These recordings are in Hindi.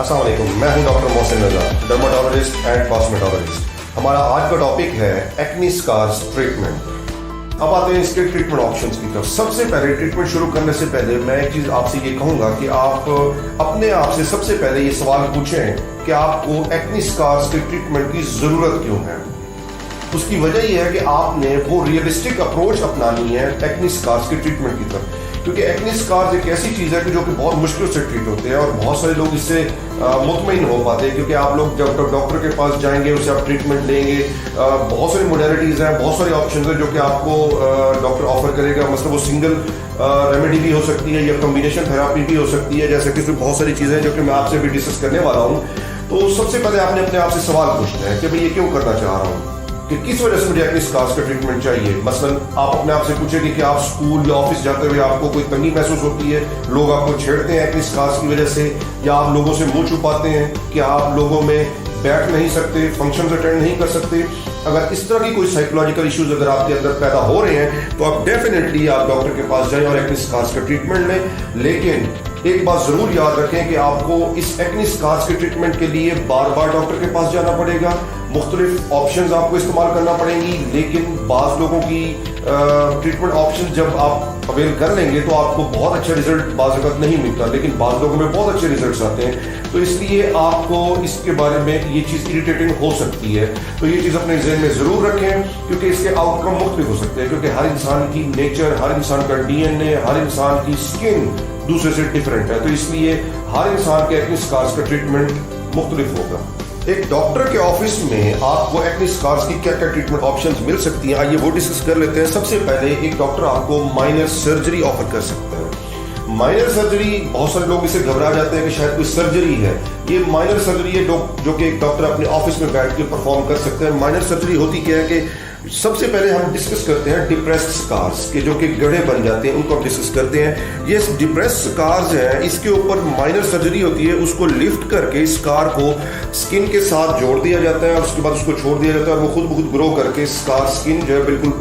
अस्सलाम वालेकुम, मैं हूं doctor Mohsin Raza, dermatologist and cosmetologist. हमारा आज का टॉपिक है एक्ने स्कार्स ट्रीटमेंट। अब आते हैं इसके ट्रीटमेंट ऑप्शंस की तरफ। सबसे पहले ट्रीटमेंट शुरू करने से पहले मैं एक चीज़ आपसे ये कहूँगा कि आप अपने आप से सबसे पहले ये सवाल पूछें कि आपको एक्ने स्कार्स के ट्रीटमेंट की ज़रूरत क्यों है। उसकी वजह यह है कि आपने वो रियलिस्टिक अप्रोच अपनानी है एक्ने स्कार्स के ट्रीटमेंट की तरफ, क्योंकि एक्ने स्कार्स एक ऐसी चीज़ है कि जो कि बहुत मुश्किल से ट्रीट होते हैं और बहुत सारे लोग इससे मुतमईन हो पाते हैं, क्योंकि आप लोग जब डॉक्टर के पास जाएंगे उससे आप ट्रीटमेंट लेंगे। बहुत सारी मोडेलिटीज़ हैं, बहुत सारे ऑप्शन हैं जो कि आपको डॉक्टर ऑफर करेगा। मतलब वो सिंगल रेमेडी भी हो सकती है या कम्बिनेशन थेरापी भी हो सकती है, जैसे कि इसमें बहुत सारी चीज़ें हैं जो कि मैं आपसे भी डिस्कस करने वाला हूँ। तो सबसे पहले आपने अपने आप से सवाल पूछना है कि भाई ये क्यों करना चाह रहा हूँ, कि किस वजह से मुझे एक्ने स्कार्स का ट्रीटमेंट चाहिए। मसलन आप अपने आप से पूछेंगे कि आप स्कूल या ऑफिस जाते हुए आपको कोई तंगी महसूस होती है, लोग आपको छेड़ते हैं एक्ने स्कार्स की वजह से, या आप लोगों से मुंह छुपाते हैं कि आप लोगों में बैठ नहीं सकते, फंक्शन अटेंड नहीं कर सकते। अगर इस तरह की कोई साइकोलॉजिकल इश्यूज अगर आपके अंदर पैदा हो रहे हैं तो आप डेफिनेटली आप डॉक्टर के पास जाएं और एक्ने स्कार्स का ट्रीटमेंट लें। लेकिन एक बात जरूर याद रखें कि आपको इस एक्ने स्कार्स के ट्रीटमेंट के लिए बार बार डॉक्टर के पास जाना पड़ेगा, मुख्तलिफ ऑप्शंस आपको इस्तेमाल करना पड़ेंगी। लेकिन बाज़ लोगों की ट्रीटमेंट ऑप्शन जब आप अवेल कर लेंगे तो आपको बहुत अच्छा रिजल्ट बाज़ वक़्त नहीं मिलता, लेकिन बाज़ लोगों में बहुत अच्छे रिजल्ट्स आते हैं। तो इसलिए आपको इसके बारे में ये चीज़ इरिटेटिंग हो सकती है, तो ये चीज़ अपने ज़हन में ज़रूर रखें, क्योंकि इसके आउटकम मुख्तलिफ हो सकते हैं, क्योंकि हर इंसान की नेचर, हर इंसान का DNA, हर इंसान की स्किन दूसरे से डिफरेंट है। तो इसलिए हर इंसान के एक्ने स्कार्स का ट्रीटमेंट मुख्तलिफ होगा। एक डॉक्टर के ऑफिस में आपको एक्ने स्कार्स की क्या क्या ट्रीटमेंट ऑप्शंस मिल सकती हैं, आइए वो डिस्कस कर लेते हैं। सबसे पहले एक डॉक्टर आपको माइनर सर्जरी ऑफर कर सकता है। माइनर सर्जरी, बहुत सारे लोग इसे घबरा जाते हैं कि शायद कोई सर्जरी है। ये माइनर सर्जरी है जो कि एक डॉक्टर अपने ऑफिस में बैठ के परफॉर्म कर सकते हैं। माइनर सर्जरी होती क्या है कि सबसे पहले हम डिस्कस करते हैं डिप्रेस्ड स्कार्स के, जो कि गड्ढे बन जाते हैं, उनको डिस्कस करते हैं। ये डिप्रेस्ड स्कार्स हैं, इसके ऊपर माइनर सर्जरी होती है, उसको लिफ्ट करके स्कार को स्किन के साथ जोड़ दिया जाता है और उसके बाद उसको छोड़ दिया जाता है और वो खुद ब खुद ग्रो करके स्कार स्किन जो है बिल्कुल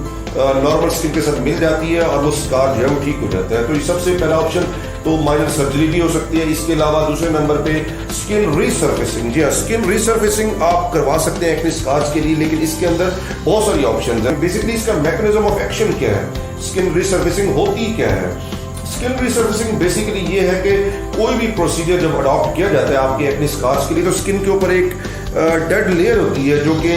नॉर्मल स्किन के साथ मिल जाती है और वो स्कार जो है वो ठीक हो जाता है। तो ये सबसे पहला ऑप्शन तो माइनर सर्जरी भी हो सकती है। इसके अलावा दूसरे नंबर पे स्किन रीसर्फेसिंग। जी हाँ, स्किन रीसर्फेसिंग आप करवा सकते हैं एक्ने स्कार्स के लिए, लेकिन इसके अंदर बहुत सारी ऑप्शंस हैं। बेसिकली इसका मैकेनिज्म ऑफ एक्शन क्या है, स्किन रीसर्फेसिंग होती क्या है। स्किन रीसर्फेसिंग बेसिकली ये है कि कोई भी प्रोसीजर जब अडॉप्ट किया जाता है आपके एक्ने स्कार्स के लिए, तो स्किन के ऊपर एक डेड लेयर होती है जो कि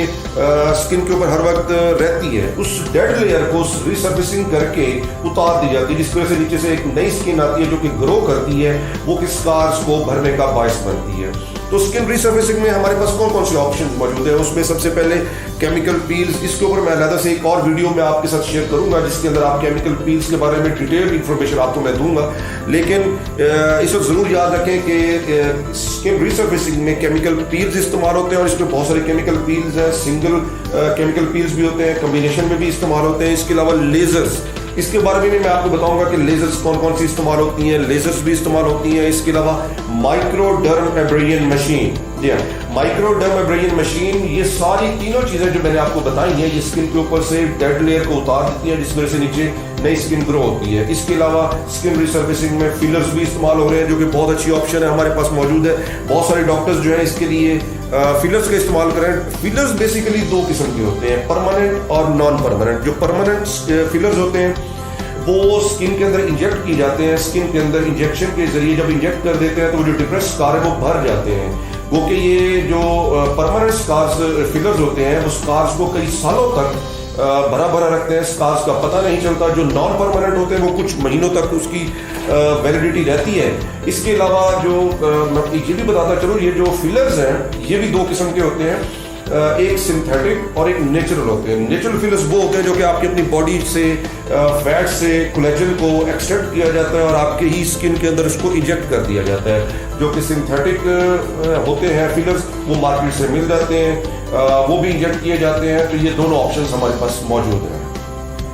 स्किन के ऊपर हर वक्त रहती है। उस डेड लेयर को रीसर्फेसिंग करके उतार दी जाती है, जिसकी वजह से नीचे से एक नई स्किन आती है जो कि ग्रो करती है, वो कि स्कार्स को भरने का बायस बनती है। तो स्किन रीसर्फेसिंग में हमारे पास कौन कौन से ऑप्शन मौजूद है, उसमें सबसे पहले केमिकल पील्स। इसके ऊपर मैं अलग से एक और वीडियो में आपके साथ शेयर करूंगा जिसके अंदर आप केमिकल पील्स के बारे में डिटेल इंफॉर्मेशन आपको मैं दूंगा। लेकिन इस वक्त जरूर याद रखें कि स्किन रीसर्फेसिंग में केमिकल पील्स इस्तेमाल होते हैं और इसमें बहुत सारे केमिकल पील्स हैं। सिंगल केमिकल पील्स भी होते हैं, कॉम्बिनेशन में भी इस्तेमाल होते हैं। इसके अलावा लेजर्स, इसके बारे में भी मैं आपको बताऊंगा कि लेजर्स कौन कौन सी इस्तेमाल होती हैं, लेजर्स भी इस्तेमाल होती हैं। इसके अलावा माइक्रोडर्म एब्रेजन मशीन, जी हाँ, माइक्रोडर्म एब्रेजन मशीन, ये सारी तीनों चीजें जो मैंने आपको बताई हैं ये स्किन के ऊपर से डेड लेयर को उतार देती हैं, जिस वजह से नीचे नई स्किन ग्रो होती है। इसके अलावा स्किन रिसर्फेसिंग में फिलर्स भी इस्तेमाल हो रहे हैं, जो कि बहुत अच्छी ऑप्शन है, हमारे पास मौजूद है। बहुत सारे डॉक्टर्स जो है इसके लिए फिलर्स का इस्तेमाल करें। फिलर्स बेसिकली दो किस्म के होते हैं, परमानेंट और नॉन परमानेंट। जो परमानेंट फिलर्स होते हैं वो स्किन के अंदर इंजेक्ट किए जाते हैं। स्किन के अंदर इंजेक्शन के जरिए जब इंजेक्ट कर देते हैं तो वो जो डिप्रेस्ड स्कार है वो भर जाते हैं। वो कि ये जो परमानेंट स्कार्स फिलर्स होते हैं वो स्कार्स को कई सालों तक भरा भरा रखते हैं, स्कार्स का पता नहीं चलता। जो नॉन परमानेंट होते हैं वो कुछ महीनों तक उसकी वैलिडिटी रहती है। इसके अलावा जो मैं ये भी बताता चलूँ, ये जो फिलर्स हैं ये भी दो किस्म के होते हैं, एक सिंथेटिक और एक नेचुरल होते हैं। नेचुरल फिलर्स वो होते हैं जो कि आपकी अपनी बॉडी से फैट से कोलेजन को एक्सट्रैक्ट किया जाता है और आपके ही स्किन के अंदर उसको इंजेक्ट कर दिया जाता है। जो कि सिंथेटिक होते हैं फिलर्स वो मार्केट से मिल जाते हैं, वो भी इंजेक्ट किए जाते हैं। तो ये दोनों ऑप्शंस हमारे पास मौजूद हैं।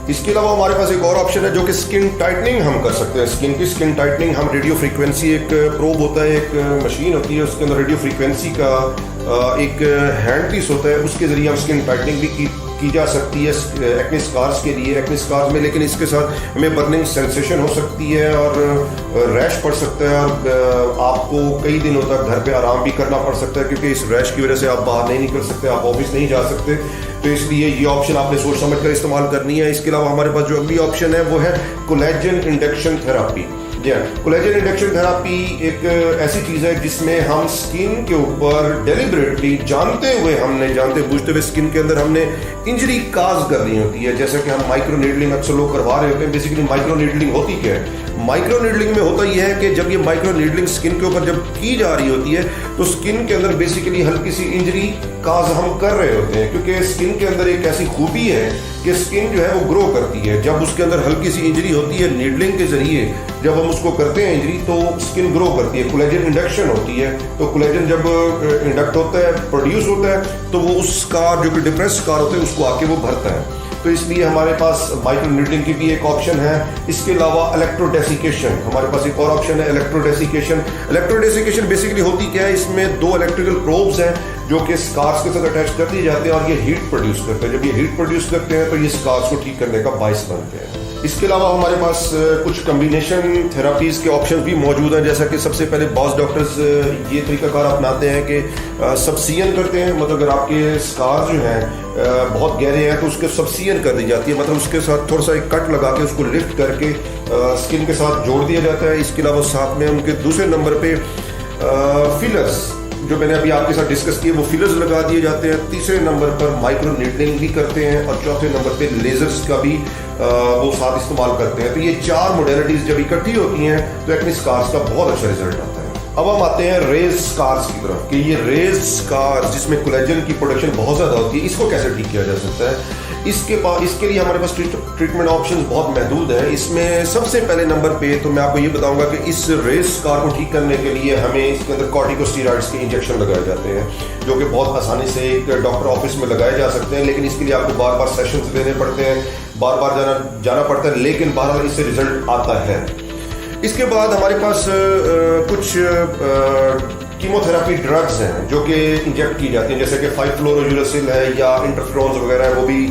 इसके अलावा हमारे पास एक और ऑप्शन है जो कि स्किन टाइटनिंग हम कर सकते हैं। स्किन की स्किन टाइटनिंग हम रेडियो फ्रीक्वेंसी, एक प्रोब होता है, एक मशीन होती है, उसके अंदर रेडियो फ्रीक्वेंसी का एक हैंड पीस होता है, उसके जरिए हम स्किन टाइटनिंग भी की जा सकती है एक्ने स्कार्स के लिए, एक्ने स्कार्स में, लेकिन इसके साथ हमें बर्निंग सेंसेशन हो सकती है और रैश पड़ सकता है और आपको कई दिनों तक घर पे आराम भी करना पड़ सकता है, क्योंकि इस रैश की वजह से आप बाहर नहीं निकल सकते, आप ऑफिस नहीं जा सकते। तो इसलिए ये ऑप्शन आपने सोच समझ कर इस्तेमाल करनी है। इसके अलावा हमारे पास जो अगली ऑप्शन है वो है कोलेजन इंडक्शन थेरापी। जी हाँ, कोलेजन इंडक्शन थेरापी एक ऐसी चीज़ है जिसमें हम स्किन के ऊपर डेलिबरेटली जानते बूझते हुए स्किन के अंदर हमने इंजरी काज करनी होती है। जैसे कि हम माइक्रो नीडलिंग अक्सर लोग करवा रहे होते हैं। बेसिकली माइक्रो नीडलिंग होती क्या है? माइक्रो नीडलिंग में होता यह है कि जब ये माइक्रो नीडलिंग स्किन के ऊपर जब की जा रही होती है तो स्किन के अंदर बेसिकली हल्की सी इंजरी काज हम कर रहे होते हैं, क्योंकि स्किन के अंदर एक ऐसी खूबी है कि स्किन जो है वो ग्रो करती है। जब उसके अंदर हल्की सी इंजरी होती है नीडलिंग के जरिए, जब हम उसको करते हैं इंजरी, तो स्किन ग्रो करती है, कोलेजन इंडक्शन होती है। तो कोलेजन जब इंडक्ट होता है, प्रोड्यूस होता है, तो वो उस स्कार जो कि डिप्रेस स्कार होते हैं उसको आके वो भरता है। तो इसलिए हमारे पास माइक्रो नीडलिंग की भी एक ऑप्शन है। इसके अलावा इलेक्ट्रोडेसिकेशन, हमारे पास एक और ऑप्शन है इलेक्ट्रोडेसिकेशन। इलेक्ट्रोडेसिकेशन बेसिकली होती क्या है? इसमें 2 इलेक्ट्रिकल प्रोब्स हैं जो कि स्कार्स के साथ अटैच कर दिए जाते हैं और ये हीट प्रोड्यूस करते हैं। जब ये हीट प्रोड्यूस करते हैं तो ये स्कार्स को ठीक करने का बायस बनते हैं। इसके अलावा हमारे पास कुछ कम्बिनेशन थेरापीज के ऑप्शन भी मौजूद हैं। जैसा कि सबसे पहले बहुत डॉक्टर्स ये तरीकाकार अपनाते हैं कि सबसियन करते हैं। मतलब अगर आपके स्कार जो हैं बहुत गहरे हैं तो उसके सबसियन कर दी जाती है, मतलब उसके साथ थोड़ा सा एक कट लगा के उसको लिफ्ट करके स्किन के साथ जोड़ दिया जाता है। इसके अलावा साथ में उनके दूसरे नंबर पे फिलर्स, जो मैंने अभी आपके साथ डिस्कस किए, वो फिलर्स लगा दिए जाते हैं। तीसरे नंबर पर माइक्रो नीडलिंग भी करते हैं और चौथे नंबर पे लेजर्स का भी वो साथ इस्तेमाल करते हैं। तो ये 4 मोडेलिटीज जब इकट्ठी होती हैं तो एक्ने स्कार्स का बहुत अच्छा रिजल्ट आता है। अब हम आते हैं रेज स्कार्स की तरफ कि ये रेज स्कार्स जिसमें कोलेजन की प्रोडक्शन बहुत ज़्यादा होती है, इसको कैसे ठीक किया जा सकता है? इसके लिए हमारे पास ट्रीटमेंट ऑप्शंस बहुत महदूद हैं। इसमें सबसे पहले नंबर पे तो मैं आपको ये बताऊंगा कि इस रेज स्कार को ठीक करने के लिए हमें इसके अंदर कॉर्टिकोस्टेरॉइड्स के इंजेक्शन लगाए जाते हैं, जो कि बहुत आसानी से एक डॉक्टर ऑफिस में लगाए जा सकते हैं। लेकिन इसके लिए आपको बार बार सेशंस लेने पड़ते हैं, बार बार जाना पड़ता है, लेकिन बहरहाल इससे रिजल्ट आता है। इसके बाद हमारे पास कुछ कीमोथेरापी ड्रग्स हैं जो कि इंजेक्ट की जाती हैं, जैसे कि 5-फ्लोरोयूरेसिल है या इंटरफ्रोन्स वगैरह है, वो भी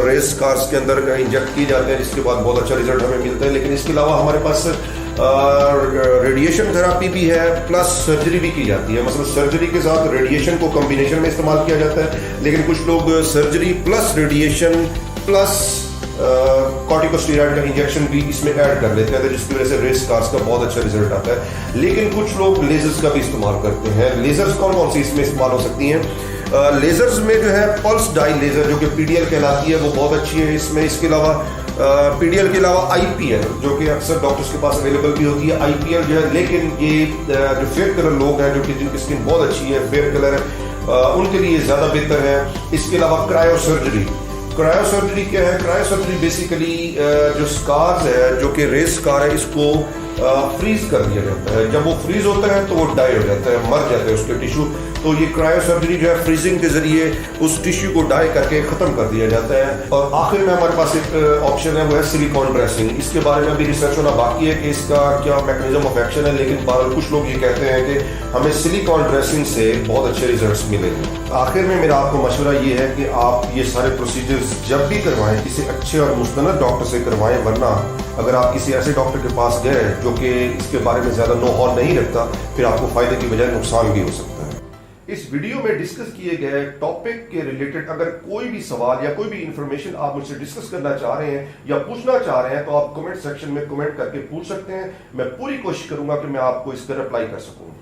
रेज स्कार्स के अंदर इंजेक्ट किए जाते हैं, जिसके बाद बहुत अच्छा रिजल्ट हमें मिलता है। लेकिन इसके अलावा हमारे पास रेडिएशन थेरापी भी है, प्लस सर्जरी भी की जाती है। मतलब सर्जरी के साथ रेडिएशन को कॉम्बिनेशन में इस्तेमाल किया जाता है, लेकिन कुछ लोग surgery plus radiation plus corticosteroid का इंजेक्शन भी इसमें ऐड कर लेते हैं, तो जिसकी वजह से रेज स्कार्स का बहुत अच्छा रिजल्ट आता है। लेकिन कुछ लोग लेजर्स का भी इस्तेमाल करते हैं। लेजर्स कौन कौन सी इसमें इस्तेमाल हो सकती हैं? लेजर्स में जो है पल्स डाई लेजर जो कि PDL कहलाती है, वो बहुत अच्छी है इसमें। इसके अलावा PDL के अलावा IPL जो कि अक्सर डॉक्टर्स के पास अवेलेबल भी होती है। IPL जो है, लेकिन ये जो फेयर कलर लोग हैं जो कि जिनकी स्किन बहुत अच्छी है, फेयर कलर है, उनके लिए ज़्यादा बेहतर है। इसके अलावा क्रायोसर्जरी। क्रायोसर्जरी क्या है? क्रायोसर्जरी बेसिकली जो स्कार्स है, जो कि रेज स्कार है, इसको फ्रीज कर दिया जाता है। जब वो फ्रीज होता है तो वो डाई हो जाता है, मर जाते हैं उसके टिश्यू। तो ये क्रायोसर्जरी जो है फ्रीजिंग के जरिए उस टिश्यू को डाई करके खत्म कर दिया जाता है। और आखिर में हमारे पास एक ऑप्शन है, वो है सिलिकॉन ड्रेसिंग। इसके बारे में अभी रिसर्च होना बाकी है कि इसका क्या मैकेनिज्म ऑफ एक्शन है, लेकिन बहरहाल कुछ लोग ये कहते हैं कि हमें सिलिकॉन ड्रेसिंग से बहुत अच्छे रिजल्ट्स मिलेंगे। आखिर में मेरा आपको मशवरा ये है कि आप ये सारे प्रोसीजर्स जब भी करवाएं किसी अच्छे और मुस्तनद डॉक्टर से करवाएं, वरना अगर आप किसी ऐसे डॉक्टर के पास गए जो कि इसके बारे में ज़्यादा नो हॉल नहीं रखता, फिर आपको फायदे की बजाय नुकसान भी हो सकता है। इस वीडियो में डिस्कस किए गए टॉपिक के रिलेटेड अगर कोई भी सवाल या कोई भी इंफॉर्मेशन आप मुझसे डिस्कस करना चाह रहे हैं या पूछना चाह रहे हैं, तो आप कमेंट सेक्शन में कमेंट करके पूछ सकते हैं। मैं पूरी कोशिश करूंगा कि मैं आपको इसका रिप्लाई कर सकूं।